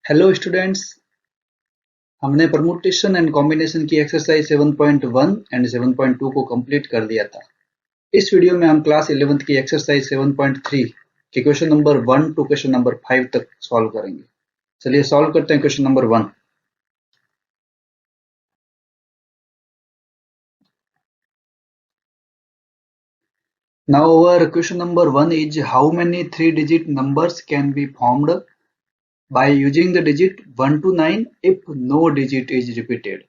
Hello students, हमने permutation and combination की exercise 7.1 and 7.2 को कंप्लीट कर लिया था। इस वीडियो में हम क्लास 11th की एक्सरसाइज 7.3 के question number 1 to question number 5 तक सॉल्व करेंगे। चलिए सॉल्व करते हैं question number 1। Now our question number 1 is how many 3-digit numbers can be formed by using the digit 1 to 9 if no digit is repeated।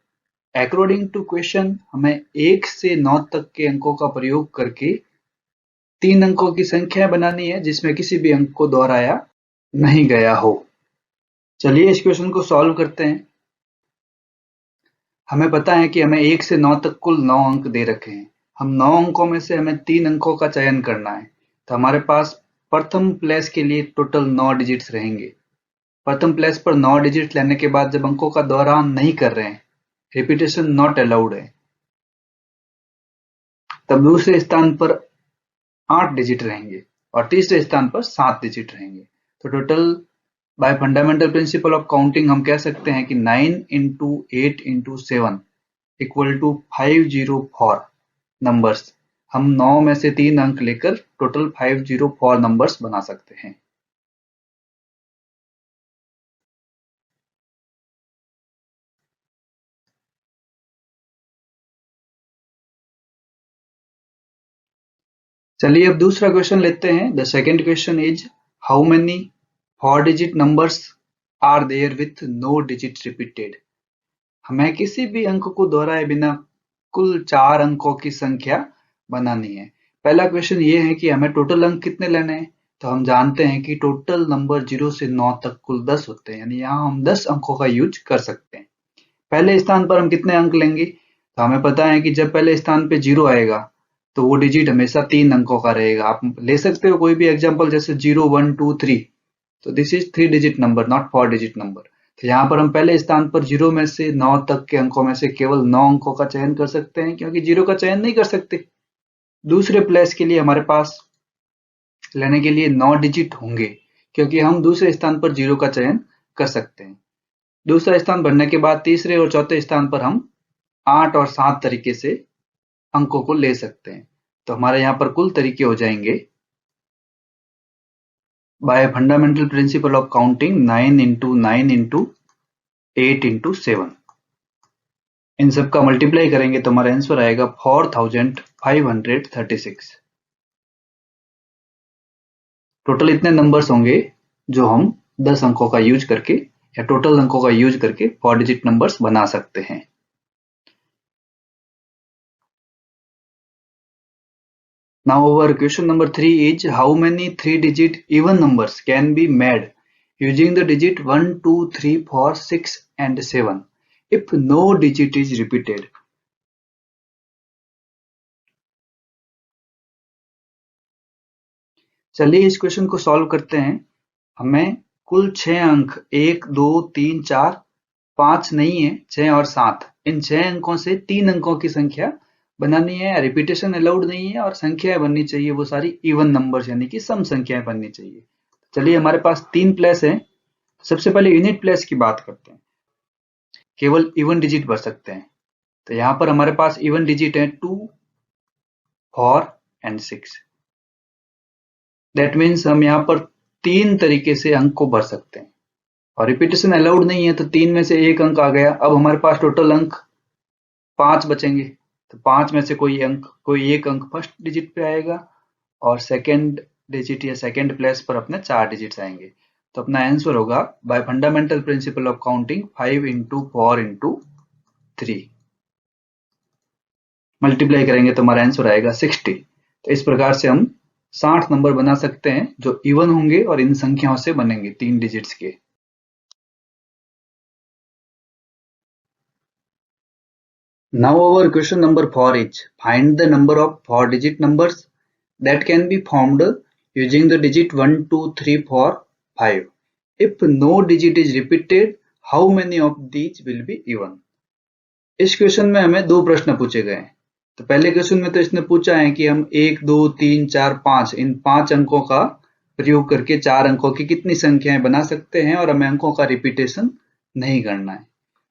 According to question हमें 1 से 9 तक के अंकों का प्रयोग करके 3 अंकों की संख्या बनानी है जिसमें किसी भी अंक को दोहराया नहीं गया हो। चलिए इस क्वेश्चन को सॉल्व करते हैं। हमें पता है कि हमें 1 से 9 तक कुल 9 अंक दे रखे हैं। हम 9 अंकों में से हमें 3 अंकों का चयन करना है। तो हमारे पास प्रथम प्लेस के लिए टोटल 9 डिजिट्स रहेंगे। प्रथम प्लेस पर 9 डिजिट लेने के बाद जब अंकों का दोहरान नहीं कर रहे हैं, रिपीटेशन नॉट अलाउड है, तब दूसरे स्थान पर 8 डिजिट रहेंगे और तीसरे स्थान पर 7 डिजिट रहेंगे। तो total by fundamental principle of counting हम कह सकते हैं कि 9 into 8 into 7 equal to 504 numbers. हम 9 में से 3 अंक लेकर टोटल 504 नंबर्स बना सकते हैं। चलिए अब दूसरा क्वेश्चन लेते हैं। The second question is how many 4 digit numbers are there with no digit repeated. हमें किसी भी अंक को दोहराए बिना कुल 4 अंकों की संख्या बनानी है। पहला क्वेश्चन ये है कि हमें टोटल अंक कितने लेने हैं। तो हम जानते हैं कि टोटल नंबर 0 से 9 तक कुल 10 होते हैं, यानी यहाँ हम 10 अंकों का यूज कर सकते हैं। पहले स्थान पर हम कितने अंक लेंगे, तो हमें पता है कि जब पहले स्थान पे 0 आएगा तो वो डिजिट हमेशा 3 अंकों का रहेगा। आप ले सकते हो कोई भी एग्जाम्पल, जैसे 0 1 2 3, तो this is 3 digit number, not 4 digit number. तो यहाँ पर हम पहले स्थान पर 0 में से 9 तक के अंकों में से केवल 9 अंकों का चयन कर सकते हैं, क्योंकि 0 का चयन नहीं कर सकते। दूसरे प्लेस के लिए हमारे पास लेने के लिए 9 डिजिट होंगे, क्योंकि हम दूसरे स्थान पर 0 का चयन कर सकते हैं। दूसरा स्थान भरने के बाद तीसरे और चौथे स्थान पर हम 8 और 7 तरीके से अंकों को ले सकते हैं। तो हमारे यहाँ पर कुल तरीके हो जाएंगे bye fundamental principle of counting 9 into 9 into 8 into 7। इन सब का मल्टीप्लाई करेंगे तो हमारा आंसर आएगा 4536। टोटल इतने नंबर्स होंगे जो हम 10 अंकों का यूज करके या टोटल अंकों का यूज करके 4 डिजिट नंबर्स बना सकते हैं। Now our question number 3 is how many 3-digit even numbers can be made using the digit 1, 2, 3, 4, 6 and 7 if no digit is repeated। चलिए इस क्वेश्चन को सॉल्व करते हैं। हमें कुल 6 अंक 1, 2, 3, 4, 5 नहीं है, 6 और 7, इन 6 अंकों से 3 अंकों की संख्या बनानी है। रिपीटेशन अलाउड नहीं है और संख्याएं बननी चाहिए वो सारी इवन नंबर्स, यानी कि सम संख्याएं बननी चाहिए। चलिए हमारे पास 3 प्लेस है। सबसे पहले यूनिट प्लेस की बात करते हैं। केवल इवन डिजिट भर सकते हैं। तो यहाँ पर हमारे पास इवन डिजिट है 2, 4 एंड 6। दैट मीन्स हम यहाँ पर 3 तरीके से अंक को भर सकते हैं और रिपीटेशन अलाउड नहीं है, तो 3 में से एक अंक आ गया। अब हमारे पास टोटल अंक 5 बचेंगे। तो 5 में से कोई एक अंक फर्स्ट डिजिट पे आएगा और सेकेंड डिजिट या सेकेंड प्लेस पर अपने 4 डिजिट्स आएंगे। तो अपना आंसर होगा bye fundamental principle of counting 5 into 4 into 3। Multiply करेंगे तो हमारा आंसर आएगा 60। तो इस प्रकार से हम 60 नंबर बना सकते हैं जो इवन होंगे और इन संख्याओं से बनेंगे 3 डिजिट्स के। Now our question number 4 is find the number of 4-digit numbers that can be formed using the digit 1, 2, 3, 4, 5. If no digit is repeated, how many of these will be even? इस question में हमें 2 प्रश्न पूछे गए हैं। तो पहले question में तो इसने पूछा है कि हम 1, 2, 3, 4, 5 इन 5 अंकों का प्रयोग करके 4 अंकों की कितनी संख्याएं बना सकते हैं और हमें अंकों का रिपीटेशन नहीं करना है।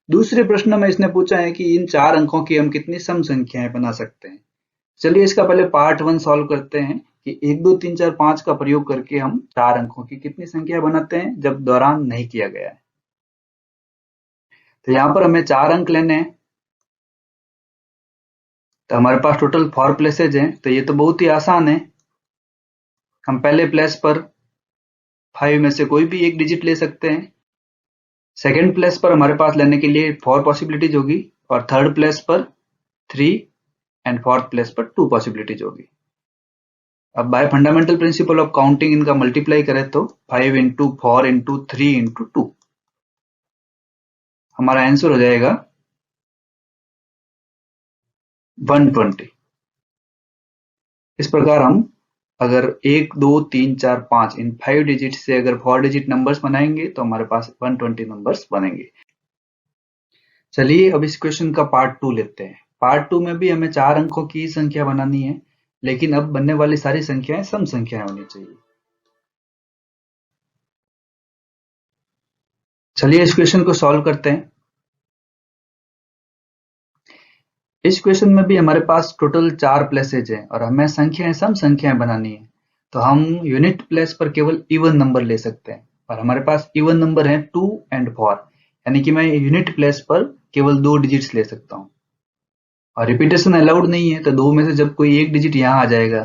दूसरे प्रश्न में इसने पूछा है कि इन 4 अंकों की हम कितनी सम संख्याएं बना सकते हैं। चलिए इसका पहले पार्ट 1 सॉल्व करते हैं कि 1 2 3 4 5 का प्रयोग करके हम 4 अंकों की कितनी संख्या बनाते हैं जब दोहरान नहीं किया गया है। तो यहां पर हमें 4 अंक लेने हैं। तो हमारे पास टोटल 4 प्लेसेज हैं, तो ये तो बहुत ही आसान है। हम पहले प्लेस पर 5 में से कोई भी एक डिजिट ले सकते हैं। सेकंड प्लेस पर हमारे पास लेने के लिए 4 पॉसिबिलिटीज होगी और थर्ड प्लेस पर 3 एंड फोर्थ प्लेस पर 2 पॉसिबिलिटीज होगी। अब bye fundamental principle of counting इनका मल्टीप्लाई करें तो 5 इंटू 4 इंटू 3 इंटू 2 हमारा आंसर हो जाएगा 120। इस प्रकार हम अगर 1 2 3 4 5 इन 5 डिजिट से अगर 4 डिजिट नंबर्स बनाएंगे तो हमारे पास 120 नंबर्स बनेंगे। चलिए अब इस क्वेश्चन का पार्ट 2 लेते हैं। पार्ट 2 में भी हमें 4 अंकों की संख्या बनानी है, लेकिन अब बनने वाली सारी संख्याएं सम संख्याएं होनी चाहिए। चलिए इस क्वेश्चन को सॉल्व करते हैं। इस क्वेश्चन में भी हमारे पास टोटल 4 प्लेसेज हैं और हमें संख्याएं सम संख्याएं बनानी है। तो हम यूनिट प्लेस पर केवल इवन नंबर ले सकते हैं और हमारे पास इवन नंबर है 2 एंड 4, यानी कि मैं यूनिट प्लेस पर केवल 2 डिजिट्स ले सकता हूं और रिपीटेशन अलाउड नहीं है। तो 2 में से जब कोई एक डिजिट यहां आ जाएगा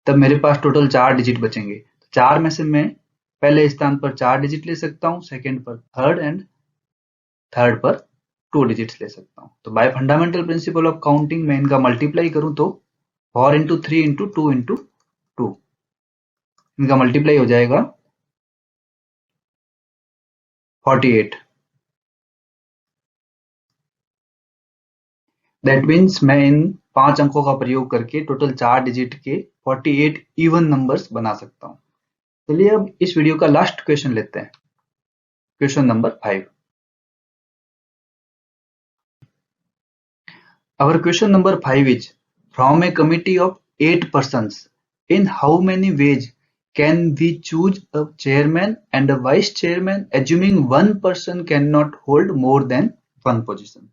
तब मेरे पास टोटल 4 डिजिट बचेंगे। तो 4 में से मैं पहले स्थान पर 4 डिजिट ले सकता हूं, सेकंड पर थर्ड एंड थर्ड पर 2 डिजिट्स ले सकता हूं। तो bye fundamental principle of counting में इनका मल्टीप्लाई करूं तो 4 इंटू 3 इंटू 2 इंटू 2 इनका मल्टीप्लाई हो जाएगा 48। दैट मीन्स मैं इन 5 अंकों का प्रयोग करके टोटल 4 डिजिट के 48 इवन नंबर्स बना सकता हूं। चलिए अब इस वीडियो का लास्ट क्वेश्चन लेते हैं, question number 5। Our question number 5 is, from a committee of 8 persons, in how many ways can we choose a chairman and a vice chairman, assuming one person cannot hold more than one position?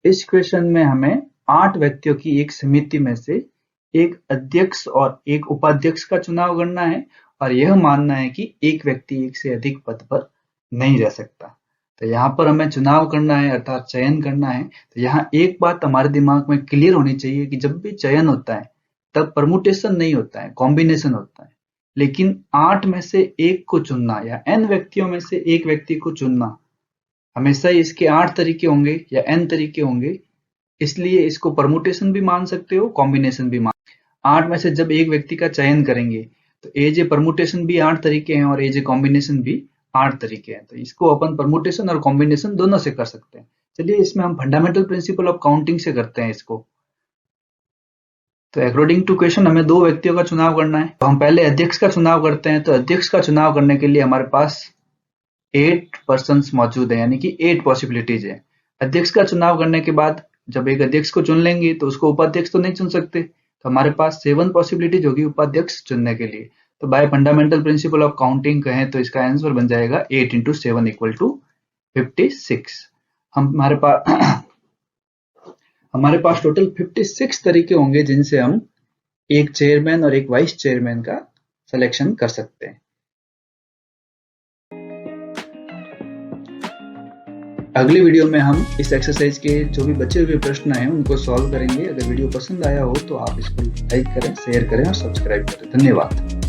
इस question में हमें 8 व्यक्तियों की एक समिति में से एक अध्यक्ष और एक उपाध्यक्ष का चुनाव करना है और यह मानना है कि एक व्यक्ति एक से अधिक पद पर नहीं रह सकता। तो यहाँ पर हमें चुनाव करना है अर्थात चयन करना है। तो यहाँ एक बात हमारे दिमाग में क्लियर होनी चाहिए कि जब भी चयन होता है तब परमुटेशन नहीं होता है, कॉम्बिनेशन होता है। लेकिन 8 में से एक को चुनना या n व्यक्तियों में से एक व्यक्ति को चुनना, हमेशा ही इसके 8 तरीके होंगे या n तरीके होंगे, इसलिए इसको परमुटेशन भी मान सकते हो, कॉम्बिनेशन भी मान। 8 में से जब एक व्यक्ति का चयन करेंगे तो एज ए परमुटेशन भी 8 तरीके हैं और एज ए कॉम्बिनेशन भी 8 तरीके हैं। तो इसको अपन परमुटेशन और कॉम्बिनेशन दोनों से कर सकते हैं। चलिए इसमें हम फंडामेंटल प्रिंसिपल ऑफ काउंटिंग से करते हैं इसको। तो अकॉर्डिंग टू क्वेश्चन हमें 2 व्यक्तियों का चुनाव करना है। तो हम पहले अध्यक्ष का चुनाव करते हैं। तो अध्यक्ष का चुनाव करने के लिए हमारे पास 8 पर्सन्स मौजूद है, यानी कि 8 पॉसिबिलिटीज है। अध्यक्ष का चुनाव करने के बाद जब एक अध्यक्ष को चुन लेंगे तो उसको उपाध्यक्ष तो नहीं चुन सकते, तो हमारे पास 7 पॉसिबिलिटीज होगी उपाध्यक्ष चुनने के लिए। तो bye fundamental principle of counting कहें तो इसका आंसर बन जाएगा 8 इंटू 7 इक्वल टू 56। हमारे पास टोटल 56 तरीके होंगे जिनसे हम एक चेयरमैन और एक वाइस चेयरमैन का सिलेक्शन कर सकते हैं। अगली वीडियो में हम इस एक्सरसाइज के जो भी बचे हुए प्रश्न हैं उनको सॉल्व करेंगे। अगर वीडियो पसंद आया हो तो आप इसको लाइक करें, शेयर करें और सब्सक्राइब करें। धन्यवाद।